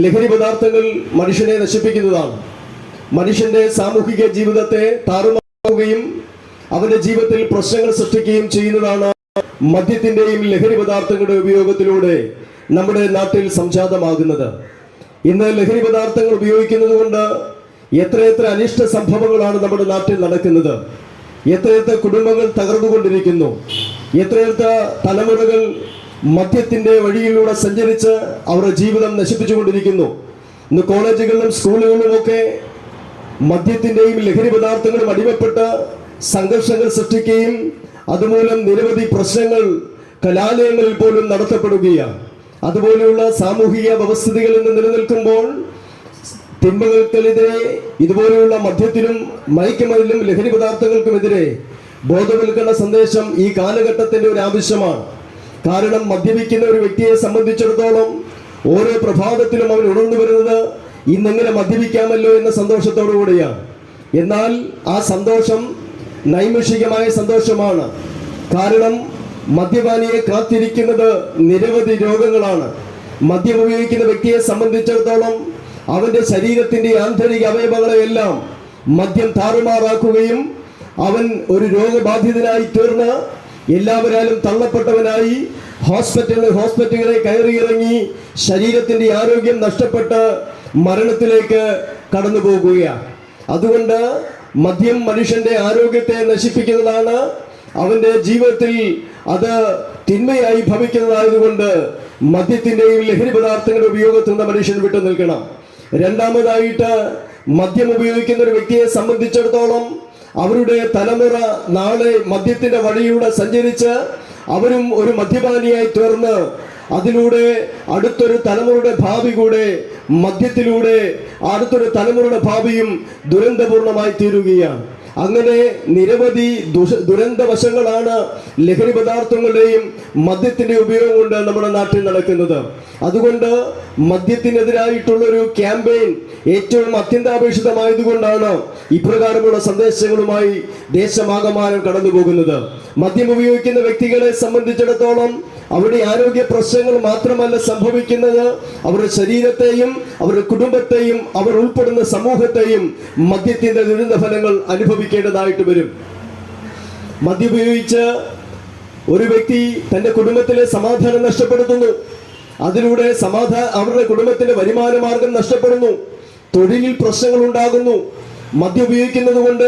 ലഹരി പദാർത്ഥങ്ങൾ മനുഷ്യനെ നശിപ്പിക്കുന്നതാണ്. മനുഷ്യന്റെ സാമൂഹിക ജീവിതത്തെ താറുമാറുകയും അവന്റെ ജീവിതത്തിൽ പ്രശ്നങ്ങൾ സൃഷ്ടിക്കുകയും ചെയ്യുന്നതാണ് മദ്യത്തിന്റെയും ലഹരി പദാർത്ഥങ്ങളുടെ ഉപയോഗത്തിലൂടെ നമ്മുടെ നാട്ടിൽ സംജാതമാകുന്നത്. ഇന്ന് ലഹരി പദാർത്ഥങ്ങൾ ഉപയോഗിക്കുന്നത് കൊണ്ട് എത്രയെത്ര അനിഷ്ട സംഭവങ്ങളാണ് നമ്മുടെ നാട്ടിൽ നടക്കുന്നത്. എത്രയെത്ര കുടുംബങ്ങൾ തകർന്നുകൊണ്ടിരിക്കുന്നു. എത്രയെത്ര തലമുറകൾ മദ്യത്തിന്റെ വഴിയിലൂടെ സഞ്ചരിച്ച് അവരുടെ ജീവിതം നശിപ്പിച്ചുകൊണ്ടിരിക്കുന്നു. ഇന്ന് കോളേജുകളിലും സ്കൂളുകളിലുമൊക്കെ മദ്യത്തിന്റെയും ലഹരി പദാർത്ഥങ്ങളും അടിമപ്പെട്ട് സംഘർഷങ്ങൾ സൃഷ്ടിക്കുകയും അതുമൂലം നിരവധി പ്രശ്നങ്ങൾ കലാലയങ്ങളിൽ പോലും നടത്തപ്പെടുകയാണ്. അതുപോലെയുള്ള സാമൂഹിക വ്യവസ്ഥിതികളിൽ നിന്ന് നിലനിൽക്കുമ്പോൾ തിന്മകൾക്കെതിരെ ഇതുപോലെയുള്ള മദ്യത്തിനും മയക്കുമരുന്നിനും ലഹരി പദാർത്ഥങ്ങൾക്കുമെതിരെ ബോധവൽക്കരണ സന്ദേശം ഈ കാലഘട്ടത്തിന്റെ ഒരു ആവശ്യമാണ്. കാരണം മദ്യപിക്കുന്ന ഒരു വ്യക്തിയെ സംബന്ധിച്ചിടത്തോളം ഓരോ പ്രഭാതത്തിലും അവൻ ഉണർന്നു വരുന്നത് ഇന്നെങ്ങനെ മദ്യപിക്കാമല്ലോ എന്ന സന്തോഷത്തോടു കൂടിയാണ്. എന്നാൽ ആ സന്തോഷം നൈമിഷികമായ സന്തോഷമാണ്. കാരണം മദ്യപാനിയെ കാത്തിരിക്കുന്നത് നിരവധി രോഗങ്ങളാണ്. മദ്യം ഉപയോഗിക്കുന്ന വ്യക്തിയെ സംബന്ധിച്ചിടത്തോളം അവന്റെ ശരീരത്തിന്റെ ആന്തരിക അവയവങ്ങളെയെല്ലാം മദ്യം താറുമാറാക്കുകയും അവൻ ഒരു രോഗബാധിതനായി തീർന്ന് എല്ലാവരാലും തള്ളപ്പെട്ടവനായി ഹോസ്പിറ്റലുകളെ കയറിയിറങ്ങി ശരീരത്തിന്റെ ആരോഗ്യം നഷ്ടപ്പെട്ട് മരണത്തിലേക്ക് കടന്നു പോകുകയാണ്. അതുകൊണ്ട് മദ്യം മനുഷ്യന്റെ ആരോഗ്യത്തെ നശിപ്പിക്കുന്നതാണ്. അവന്റെ ജീവിതത്തിൽ അത് തിന്മയായി ഭവിക്കുന്നതായതുകൊണ്ട് മദ്യത്തിന്റെയും ലഹരി പദാർത്ഥങ്ങളുടെ ഉപയോഗത്തിൽ നിന്ന് മനുഷ്യൻ വിട്ടു നിൽക്കണം. രണ്ടാമതായിട്ട് മദ്യം ഉപയോഗിക്കുന്ന ഒരു വ്യക്തിയെ സംബന്ധിച്ചിടത്തോളം അവരുടെ തലമുറ നാളെ മദ്യത്തിന്റെ വഴിയിലൂടെ സഞ്ചരിച്ച് അവരും ഒരു മദ്യപാനിയായി തീർന്ന് അതിലൂടെ അടുത്തൊരു തലമുറയുടെ ഭാവി കൂടെ മദ്യത്തിലൂടെ അടുത്തൊരു തലമുറയുടെ ഭാവിയും ദുരന്തപൂർണമായി തീരുകയാണ്. അങ്ങനെ നിരവധി ദുരന്തവശങ്ങളാണ് ലഹരി പദാർത്ഥങ്ങളുടെയും മദ്യത്തിന്റെ ഉപയോഗം കൊണ്ട് നമ്മുടെ നാട്ടിൽ നടക്കുന്നത്. അതുകൊണ്ട് മദ്യത്തിനെതിരായിട്ടുള്ളൊരു ക്യാമ്പയിൻ ഏറ്റവും അത്യന്താപേക്ഷിതമായതുകൊണ്ടാണ് ഇപ്രകാരമുള്ള സന്ദേശങ്ങളുമായി ദേശമാകമാനം കടന്നു പോകുന്നത്. മദ്യം ഉപയോഗിക്കുന്ന വ്യക്തികളെ സംബന്ധിച്ചിടത്തോളം അവരുടെ ആരോഗ്യ പ്രശ്നങ്ങൾ മാത്രമല്ല സംഭവിക്കുന്നത്, അവരുടെ ശരീരത്തെയും അവരുടെ കുടുംബത്തെയും അവർ ഉൾപ്പെടുന്ന സമൂഹത്തെയും മദ്യത്തിന്റെ ദുരന്ത ഫലങ്ങൾ അനുഭവിക്കേണ്ടതായിട്ട് വരും. മദ്യം ഉപയോഗിച്ച് ഒരു വ്യക്തി തന്റെ കുടുംബത്തിലെ സമാധാനം നഷ്ടപ്പെടുത്തുന്നു. അതിലൂടെ അവരുടെ കുടുംബത്തിന്റെ വരുമാന മാർഗം നഷ്ടപ്പെടുന്നു. തൊഴിലിൽ പ്രശ്നങ്ങൾ ഉണ്ടാകുന്നു. മദ്യം ഉപയോഗിക്കുന്നത് കൊണ്ട്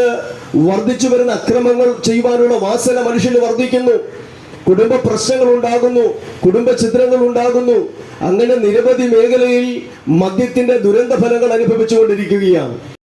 വർദ്ധിച്ചു വരുന്ന അക്രമങ്ങൾ ചെയ്യുവാനുള്ള വാസന മനുഷ്യന് വർദ്ധിക്കുന്നു. കുടുംബ പ്രശ്നങ്ങൾ ഉണ്ടാകുന്നു. കുടുംബ ചിത്രങ്ങൾ ഉണ്ടാകുന്നു. അങ്ങനെ നിരവധി മേഖലയിൽ മദ്യത്തിന്റെ ദുരന്ത ഫലങ്ങൾ അനുഭവിച്ചുകൊണ്ടിരിക്കുകയാണ്.